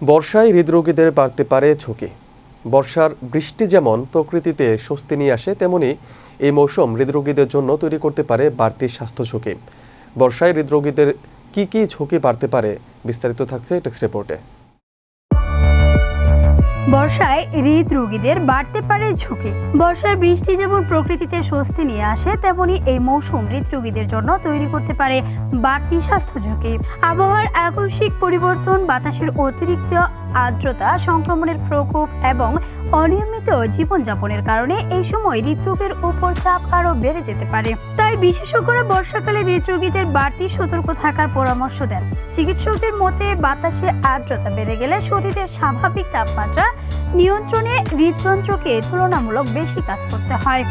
বর্ষায় হৃদরোগীদের বাড়তে পারে ঝুঁকি। বর্ষার বৃষ্টি যেমন প্রকৃতিতে স্বস্তি নিয়ে আসে, তেমনি এই মৌসুম হৃদরোগীদের জন্য তৈরি করতে পারে বাড়তি স্বাস্থ্য ঝুঁকি। বর্ষায় হৃদরোগীদের কি ঝুঁকি বাড়তে পারে, বিস্তারিত থাকছে টেক্সট রিপোর্টে। বর্ষায় হৃদরোগীদের বাড়তে পারে ঝুঁকি। বর্ষার বৃষ্টি যেমন প্রকৃতিতে স্বস্তি নিয়ে আসে, তেমনি এই মৌসুম হৃদরোগীদের জন্য তৈরি করতে পারে বাড়তি স্বাস্থ্য ঝুঁকি। আবহাওয়ার আকস্মিক পরিবর্তন, বাতাসের অতিরিক্ত আর্দ্রতা, সংক্রমণের প্রকোপ এবং অনিয়মিত জীবনযাপনের কারণে এই সময় হৃদরোগের উপর চাপ আরও বেড়ে যেতে পারে। তাই বিশেষজ্ঞরা বর্ষাকালে হৃদরোগীদের বাড়তি সতর্ক থাকার পরামর্শ দেন। চিকিৎসকদের মতে, বাতাসে আর্দ্রতা বেড়ে গেলে শরীরের স্বাভাবিক তাপমাত্রা নিয়ন্ত্রণে হৃদযন্ত্রকে তুলনামূলক বেশি কাজ করতে হয়।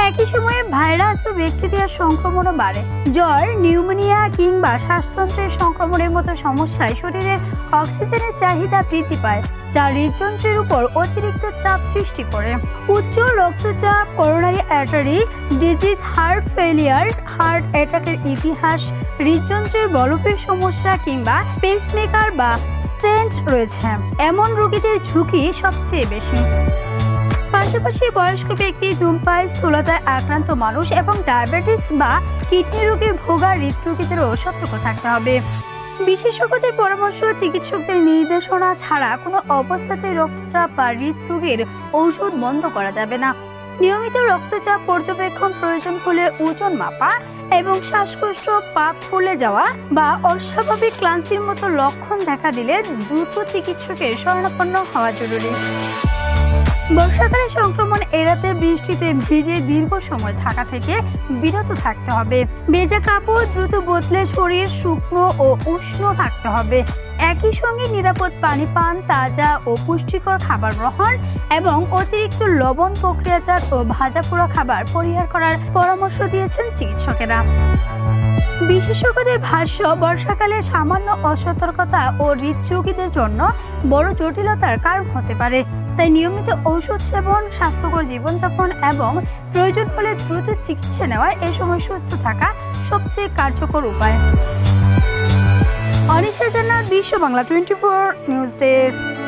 একই সময়ে ভাইরাস ও ব্যাকটেরিয়ার সংক্রমণও বাড়ে। জ্বর, নিউমোনিয়া কিংবা শ্বাসতন্ত্রের সংক্রমণের মতো সমস্যায় শরীরের অক্সিজেনের চাহিদা বৃদ্ধি পায়, যা হৃদযন্ত্রের উপর অতিরিক্ত চাপ সৃষ্টি করে। উচ্চ রক্তচাপ, coronary artery disease, heart failure, heart অ্যাটাকের ইতিহাস, হৃদযন্ত্রের বলপের সমস্যা কিংবা পেসমেকার বা স্টেন্ট রয়েছে এমন রোগীদের ঝুঁকি সবচেয়ে বেশি। পাশাপাশি বয়স্ক ব্যক্তি, ধূমপান, স্থূলতায় আক্রান্ত মানুষ এবং ডায়াবেটিস বা কিডনি রোগে ভোগা হৃদরোগীদেরও সতর্ক থাকতে হবে। বিশেষজ্ঞদের পরামর্শ, চিকিৎসকদের নির্দেশনা ছাড়া কোনো অবস্থাতেই রক্তচাপ বা হৃদরোগের ঔষধ বন্ধ করা যাবে না। নিয়মিত রক্তচাপ পর্যবেক্ষণ, প্রয়োজন হলে ওজন মাপা এবং শ্বাসকষ্ট, পা ফুলে যাওয়া বা অস্বাভাবিক ক্লান্তির মতো লক্ষণ দেখা দিলে দ্রুত চিকিৎসকের শরণাপন্ন হওয়া জরুরি। বর্ষাকালে সংক্রমণ এড়াতে বৃষ্টিতে ভিজে দীর্ঘ সময় থাকা থেকে বিরত থাকতে হবে। ভেজা কাপড় দ্রুত বদলে শরীর শুকনো ও উষ্ণ থাকতে হবে। একই সঙ্গে নিরাপদ পানি পান, তাজা ও পুষ্টিকর খাবার গ্রহণ এবং অতিরিক্ত লবণ, প্রক্রিয়াজাত ও ভাজা পোড়া খাবার পরিহার করার পরামর্শ দিয়েছেন চিকিৎসকেরা। বিশেষজ্ঞদের ভাষ্য, বর্ষাকালে সামান্য অসতর্কতা ও হৃদরোগীদের জন্য বড় জটিলতার কারণ হতে পারে। তাই নিয়মিত ঔষধ সেবন, স্বাস্থ্যকর জীবনযাপন এবং প্রয়োজন হলে দ্রুত চিকিৎসা নেওয়া এই সময় সুস্থ থাকা সবচেয়ে কার্যকর উপায়। অনিশা জান্নাত, বিশ্ব বাংলা 24 নিউজ ডেস্ক।